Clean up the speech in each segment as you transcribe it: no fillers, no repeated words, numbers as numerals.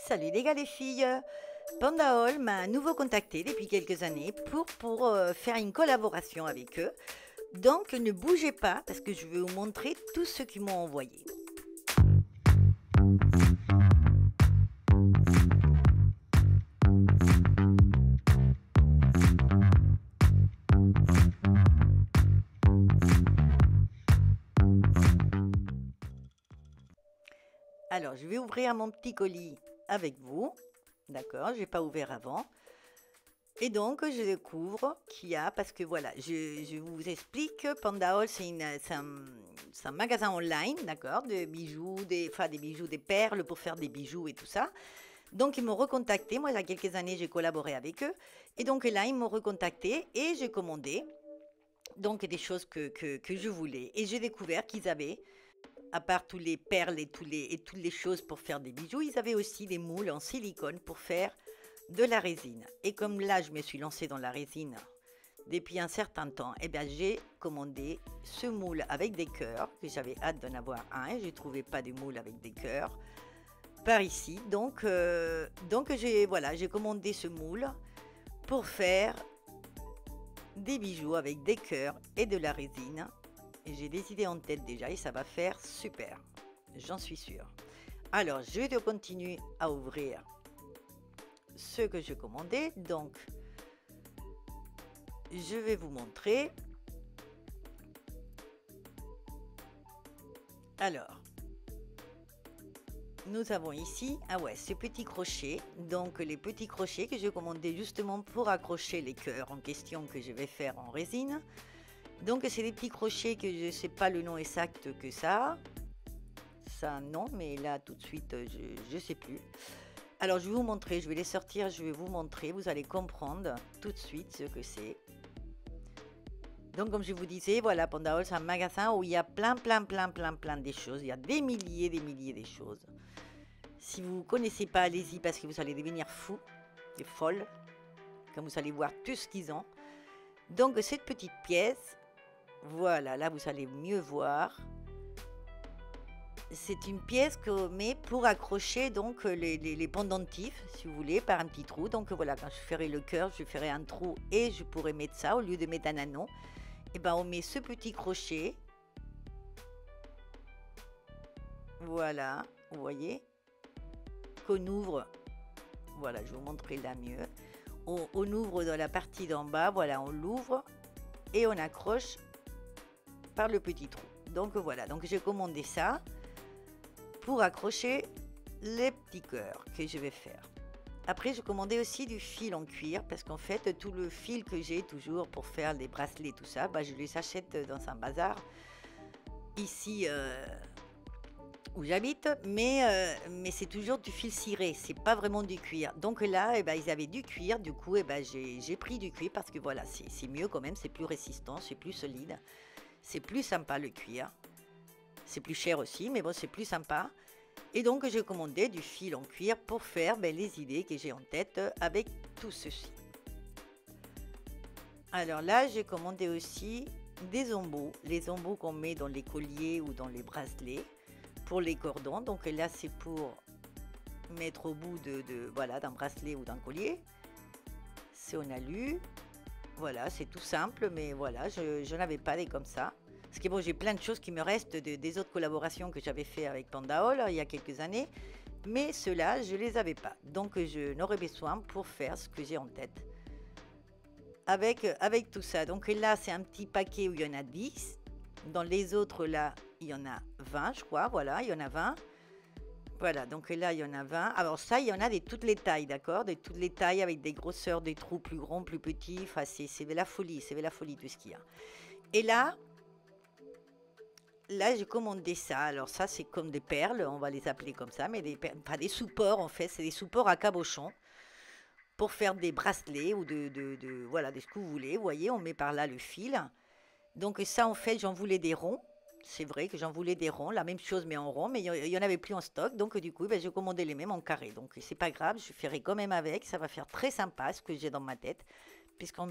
Salut les gars, les filles. Panda Hall m'a à nouveau contacté depuis quelques années pour faire une collaboration avec eux. Donc ne bougez pas parce que je vais vous montrer tout ce qu'ils m'ont envoyé. Alors je vais ouvrir mon petit colis avec vous. D'accord, je n'ai pas ouvert avant. Et donc, je découvre qu'il y a, parce que voilà, je vous explique, Panda Hall, c'est un magasin online, d'accord, de bijoux, des bijoux, des perles pour faire des bijoux et tout ça. Donc, ils m'ont recontacté. Moi, il y a quelques années, j'ai collaboré avec eux. Et donc, là, ils m'ont recontacté et j'ai commandé donc des choses que je voulais. Et j'ai découvert qu'ils avaient, à part tous les perles et toutes les choses pour faire des bijoux, ils avaient aussi des moules en silicone pour faire de la résine. Et comme là, je me suis lancée dans la résine depuis un certain temps, eh bien, j'ai commandé ce moule avec des cœurs, que j'avais hâte d'en avoir un, et je ne trouvais pas de moule avec des cœurs par ici. Donc j'ai commandé ce moule pour faire des bijoux avec des cœurs et de la résine. Et j'ai des idées en tête déjà et ça va faire super, j'en suis sûre. Alors, je vais continuer à ouvrir ce que j'ai commandé. Donc je vais vous montrer. Alors nous avons ici ce petit crochet, donc les petits crochets que j'ai commandé justement pour accrocher les cœurs en question que je vais faire en résine. Donc c'est des petits crochets que je ne sais pas le nom exact que ça non, mais là tout de suite je ne sais plus. Alors, je vais vous montrer, je vais les sortir, je vais vous montrer, vous allez comprendre tout de suite ce que c'est. Donc, comme je vous disais, voilà, Panda Hall, c'est un magasin où il y a plein des choses. Il y a des milliers des choses. Si vous ne connaissez pas, allez-y parce que vous allez devenir fou et folle quand vous allez voir tout ce qu'ils ont. Donc, cette petite pièce, voilà, là, vous allez mieux voir. C'est une pièce qu'on met pour accrocher donc les pendentifs, si vous voulez, par un petit trou. Donc voilà, quand je ferai le cœur, je ferai un trou et je pourrai mettre ça au lieu de mettre un anneau. Et ben on met ce petit crochet. Voilà, vous voyez, qu'on ouvre. Voilà, je vais vous montrer là mieux. On ouvre dans la partie d'en bas, voilà, on l'ouvre et on accroche par le petit trou. Donc voilà, donc j'ai commandé ça pour accrocher les petits cœurs que je vais faire. Après, j'ai commandé aussi du fil en cuir parce qu'en fait, tout le fil que j'ai toujours pour faire les bracelets, tout ça, je les achète dans un bazar ici où j'habite, mais c'est toujours du fil ciré, c'est pas vraiment du cuir. Donc là, ils avaient du cuir, du coup, j'ai pris du cuir parce que voilà, c'est mieux quand même, c'est plus résistant, c'est plus solide, c'est plus sympa le cuir. C'est plus cher aussi, mais bon, c'est plus sympa. Et donc, j'ai commandé du fil en cuir pour faire les idées que j'ai en tête avec tout ceci. Alors là, j'ai commandé aussi des embouts, les embouts qu'on met dans les colliers ou dans les bracelets pour les cordons. Donc là, c'est pour mettre au bout d'un bracelet ou d'un collier. C'est en alu. Voilà, c'est tout simple, mais voilà, je n'avais pas des comme ça. Parce que bon, j'ai plein de choses qui me restent des autres collaborations que j'avais fait avec Panda Hall il y a quelques années. Mais ceux-là, je ne les avais pas. Donc, je n'aurais besoin pour faire ce que j'ai en tête avec tout ça. Donc là, c'est un petit paquet où il y en a 10. Dans les autres, là, il y en a 20, je crois. Voilà, il y en a 20. Voilà, donc là, il y en a 20. Alors ça, il y en a de toutes les tailles, d'accord? De toutes les tailles avec des grosseurs, des trous plus grands, plus petits. Enfin, c'est de la folie, tout ce qu'il y a. Et là, j'ai commandé ça. Alors ça, c'est comme des perles, on va les appeler comme ça, mais des supports en fait. C'est des supports à cabochon pour faire des bracelets ou voilà, de ce que vous voulez. Vous voyez, on met par là le fil. Donc ça, en fait, j'en voulais des ronds. C'est vrai que j'en voulais des ronds, la même chose mais en rond, mais il n'y en avait plus en stock. Donc du coup, j'ai commandé les mêmes en carré. Donc c'est pas grave, je ferai quand même avec. Ça va faire très sympa ce que j'ai dans ma tête. Puisqu'au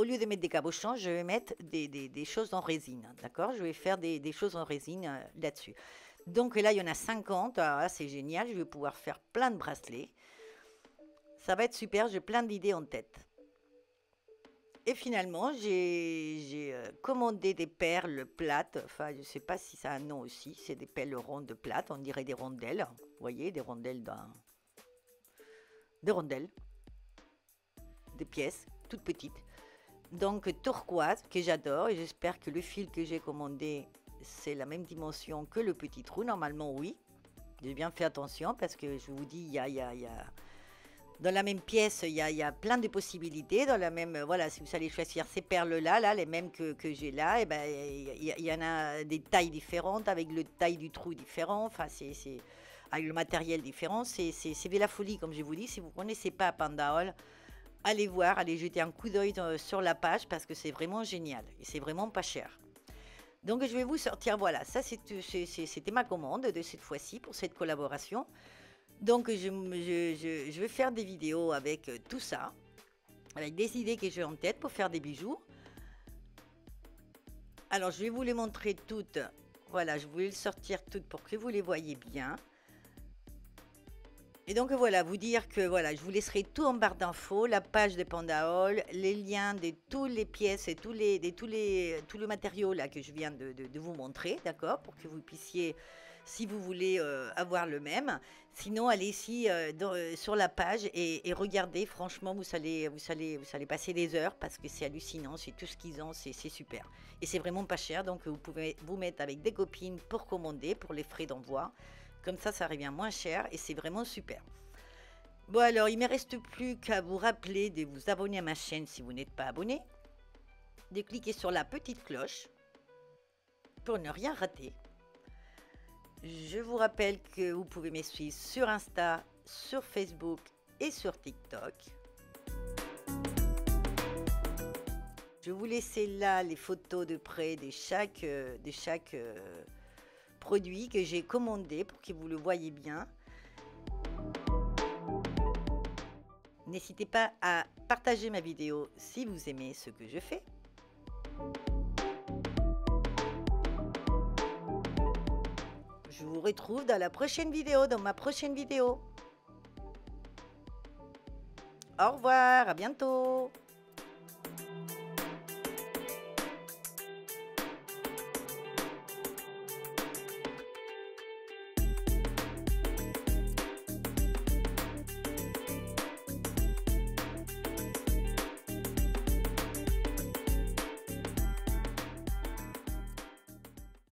lieu de mettre des cabochons, je vais mettre des choses en résine, d'accord? Je vais faire des choses en résine là-dessus. Donc là, il y en a 50. Alors là, c'est génial. Je vais pouvoir faire plein de bracelets. Ça va être super. J'ai plein d'idées en tête. Et finalement, j'ai commandé des perles plates. Enfin, je ne sais pas si ça a un nom aussi. C'est des perles rondes plates. On dirait des rondelles. Vous voyez, des rondelles des rondelles. Des pièces toutes petites. Donc turquoise, que j'adore. Et j'espère que le fil que j'ai commandé, c'est la même dimension que le petit trou. Normalement, oui. J'ai bien fait attention parce que je vous dis, il y a dans la même pièce, il y a plein de possibilités. Dans la même, voilà, si vous allez choisir ces perles-là, là, les mêmes que j'ai là, et ben, il y en a des tailles différentes, avec le taille du trou différent. Enfin, c'est avec le matériel différent. C'est de la folie, comme je vous dis. Si vous ne connaissez pas Panda Hall, allez voir, allez jeter un coup d'œil sur la page parce que c'est vraiment génial et c'est vraiment pas cher. Donc je vais vous sortir, voilà, ça c'était ma commande de cette fois-ci pour cette collaboration. Donc je vais faire des vidéos avec tout ça, avec des idées que j'ai en tête pour faire des bijoux. Alors je vais vous les montrer toutes, voilà, je voulais les sortir toutes pour que vous les voyez bien. Et donc voilà, vous dire que voilà, je vous laisserai tout en barre d'infos, la page de Panda Hall, les liens de toutes les pièces et tout le matériau là que je viens de vous montrer, d'accord, pour que vous puissiez, si vous voulez, avoir le même. Sinon, allez ici sur la page et regardez. Franchement, vous allez passer des heures parce que c'est hallucinant, c'est tout ce qu'ils ont, c'est super. Et c'est vraiment pas cher, donc vous pouvez vous mettre avec des copines pour commander, pour les frais d'envoi. Comme ça revient moins cher et c'est vraiment super. Bon alors, il ne me reste plus qu'à vous rappeler de vous abonner à ma chaîne si vous n'êtes pas abonné. De cliquer sur la petite cloche pour ne rien rater. Je vous rappelle que vous pouvez me suivre sur Insta, sur Facebook et sur TikTok. Je vais vous laisser là les photos de près de chaque produit que j'ai commandé pour que vous le voyez bien. N'hésitez pas à partager ma vidéo si vous aimez ce que je fais. Je vous retrouve dans la prochaine vidéo, dans ma prochaine vidéo. Au revoir, à bientôt.